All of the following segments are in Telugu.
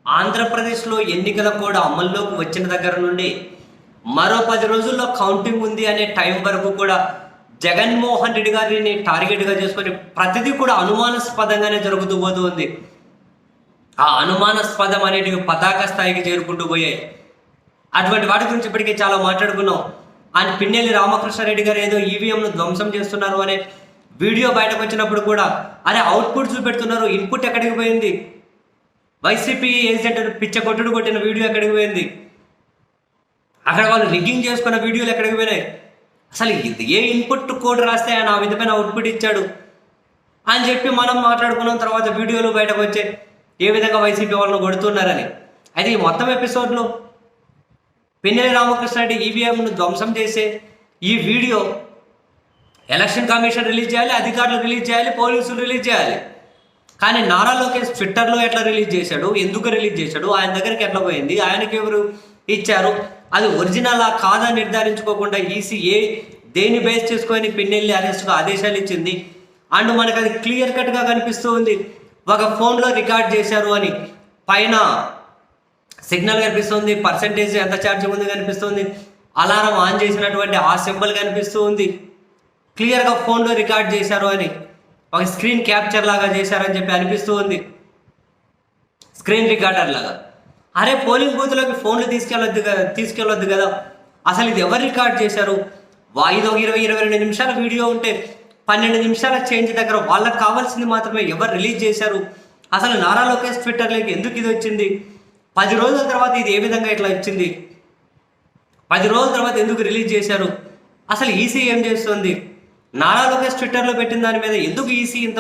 ఆంధ్రప్రదేశ్లో ఎన్నికల కోడ్ అమల్లోకి వచ్చిన దగ్గర నుండి మరో 10 రోజుల్లో కౌంటింగ్ ఉంది అనే టైం వరకు కూడా జగన్మోహన్ రెడ్డి గారిని టార్గెట్గా చేసుకొని ప్రతిదీ కూడా అనుమానాస్పదంగానే జరుగుతూ పోతుంది. ఆ అనుమానాస్పదం అనేటివి పతాక స్థాయికి చేరుకుంటూ పోయాయి. అటువంటి వాటి గురించి ఇప్పటికే చాలా మాట్లాడుకున్నాం. ఆయన పిన్నెల్లి రామకృష్ణారెడ్డి గారు ఏదో ఈవీఎంను ధ్వంసం చేస్తున్నారు అనే వీడియో బయటకు వచ్చినప్పుడు కూడా అరే అవుట్పుట్ చూపెడుతున్నారు, ఇన్పుట్ ఎక్కడికి పోయింది, వైసీపీ ఏజెంట్ పిచ్చ కొట్టుడు కొట్టిన వీడియో ఎక్కడికి పోయింది, అక్కడ వాళ్ళు రిగ్గింగ్ చేసుకున్న వీడియోలు ఎక్కడికి పోయినాయి, అసలు ఏ ఇన్పుట్ కోడ్ రాస్తే ఆయన ఆ విధమైన అవుట్పుట్ ఇచ్చాడు అని చెప్పి మనం మాట్లాడుకున్న తర్వాత వీడియోలు బయటకు వచ్చే ఏ విధంగా వైసీపీ వాళ్ళని కొడుతున్నారని. అయితే ఈ మొత్తం ఎపిసోడ్లో పిన్నెల్లి రామకృష్ణారెడ్డి ఈవీఎంను ధ్వంసం చేసే ఈ వీడియో ఎలక్షన్ కమిషన్ రిలీజ్ చేయాలి, అధికారులు రిలీజ్ చేయాలి, పోలీసులు రిలీజ్ చేయాలి. కానీ నారా లోకేష్ ట్విట్టర్లో ఎట్లా రిలీజ్ చేశాడు, ఎందుకు రిలీజ్ చేశాడు, ఆయన దగ్గరికి ఎట్లా పోయింది, ఆయనకి ఎవరు ఇచ్చారు, అది ఒరిజినల్ కాదా నిర్ధారించుకోకుండా ఈసీ దేని బేస్ చేసుకొని పిన్నెల్లి అరెస్ట్గా ఆదేశాలు ఇచ్చింది. అండ్ మనకు అది క్లియర్ కట్గా కనిపిస్తూ ఉంది. ఒక ఫోన్లో రికార్డ్ చేశారు అని పైన సిగ్నల్ కనిపిస్తుంది, పర్సంటేజ్ ఎంత ఛార్జింగ్ ఉంది కనిపిస్తుంది, అలారం ఆన్ చేసినటువంటి ఆ సింబల్ కనిపిస్తూ ఉంది. క్లియర్గా ఫోన్లో రికార్డ్ చేశారు అని, ఒక స్క్రీన్ క్యాప్చర్ లాగా చేశారని చెప్పి అనిపిస్తూ ఉంది, స్క్రీన్ రికార్డర్ లాగా. అరే పోలింగ్ బూత్లోకి ఫోన్లు తీసుకెళ్ళొద్దు కదా, అసలు ఇది ఎవరు రికార్డ్ చేశారు? ఇది ఒక 20-22 నిమిషాల వీడియో ఉంటే 12 నిమిషాల చేంజ్ దగ్గర వాళ్ళకి కావాల్సింది మాత్రమే ఎవరు రిలీజ్ చేశారు? అసలు నారా లోకేష్ ట్విట్టర్లోకి ఎందుకు ఇది వచ్చింది? 10 రోజుల తర్వాత ఇది ఏ విధంగా ఇట్లా వచ్చింది? 10 రోజుల తర్వాత ఎందుకు రిలీజ్ చేశారు? అసలు ఈసీ ఏం చేస్తుంది? నారా లోకేష్ ట్విట్టర్లో పెట్టిన దాని మీద ఎందుకు ఈసీ ఇంత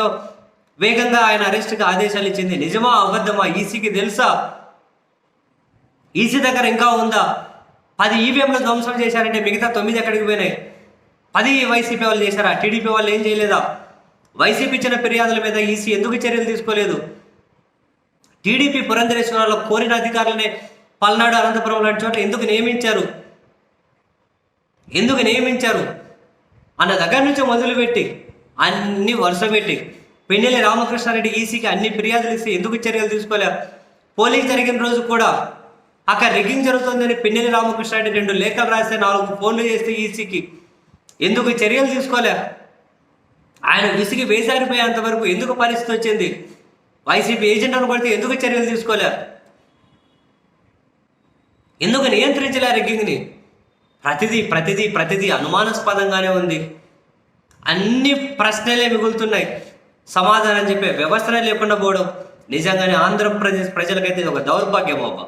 వేగంగా ఆయన అరెస్ట్కి ఆదేశాలు ఇచ్చింది? నిజమా అబద్ధమా? ఈసీకి తెలుసా? ఈసీ దగ్గర ఇంకా ఉందా? 10 ఈవీఎంలు ధ్వంసం చేశారంటే మిగతా 9 ఎక్కడికి పోయినాయి? 10 వైసీపీ వాళ్ళు చేశారా? టీడీపీ వాళ్ళు ఏం చేయలేదా? వైసీపీ ఇచ్చిన ఫిర్యాదుల మీద ఈసీ ఎందుకు చర్యలు తీసుకోలేదు? టీడీపీ పురంధరేశ్వరాల్లో కోరిన అధికారులనే పల్నాడు, అనంతపురం లాంటి చోట్ల ఎందుకు నియమించారు అన్న దగ్గర నుంచి మొదలుపెట్టి అన్ని వరుస పెట్టి పిన్నెల్లి రామకృష్ణారెడ్డి ఈసీకి అన్ని ఫిర్యాదులు ఇస్తే ఎందుకు చర్యలు తీసుకోలే? పోలింగ్ జరిగిన రోజు కూడా అక్కడ రిగ్గింగ్ జరుగుతుందని పిన్నెల్లి రామకృష్ణారెడ్డి 2 లేఖలు రాస్తే 4 ఫోన్లు చేస్తే ఈసీకి ఎందుకు చర్యలు తీసుకోలే? ఆయన విసిగి వేసారిపోయేంత వరకు ఎందుకు పరిస్థితి వచ్చింది? వైసీపీ ఏజెంట్ను కొడితే ఎందుకు చర్యలు తీసుకోలే? ఎందుకు నియంత్రించలే రిగ్గింగ్ని? ప్రతిదీ అనుమానాస్పదంగానే ఉంది. అన్ని ప్రశ్నలే మిగులుతున్నాయి. సమాధానం చెప్పే వ్యవస్థనే లేకుండా పోవడం నిజంగానే ఆంధ్రప్రదేశ్ ప్రజలకైతే ఒక దౌర్భాగ్యం అవ్వ.